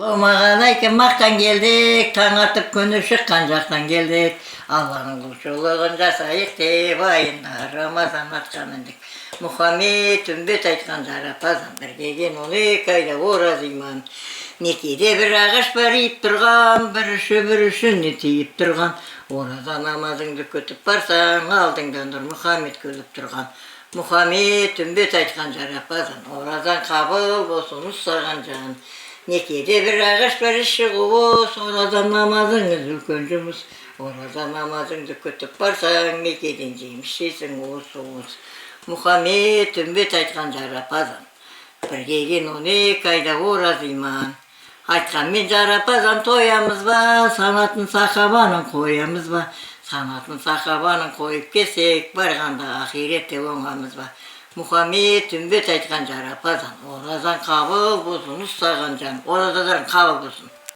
Болмаған айкен мақтан келдік, таң атып күні шыққан жақтан келдік. Алланың құлшылығын жасайық деп айында рамазан атқанын деп. Мұхаммед үмбет айтқан жарапазан, бір деген 12 айда ораза иман. Некеде бір ағаш бар иіп тұрған, бір шүбер үшін не тиіп тұрған. Ораза намазыңды көтіп барсаң, алдыңда нұр Мұхаммед көліп тұрған. Мұхаммед үмбет айтқан жарапазан, оразан қабыл болсын ұстаған жан. Некеде бір ағаш бар іші қуыс, ораза намазыңыз үлкен жұмыс. Ораза намазыңды күтіп барсаң, некеден жеміс жейсің уыс-уыс. Мұхаммед үмбет айтқан жарапазан, бір келген 12 айда ораза иман. Айтқанмен жарапазан тоямыз ба, санатын сахабаның қоямыз ба? Санатын сахабаның қойып кесек, барғанда ахиретте оңамыз ба? Мұхаммед үмбет айтқан жарапазан, оразан қабыл болсын ұстаған жан. Оразадан қабыл болсын.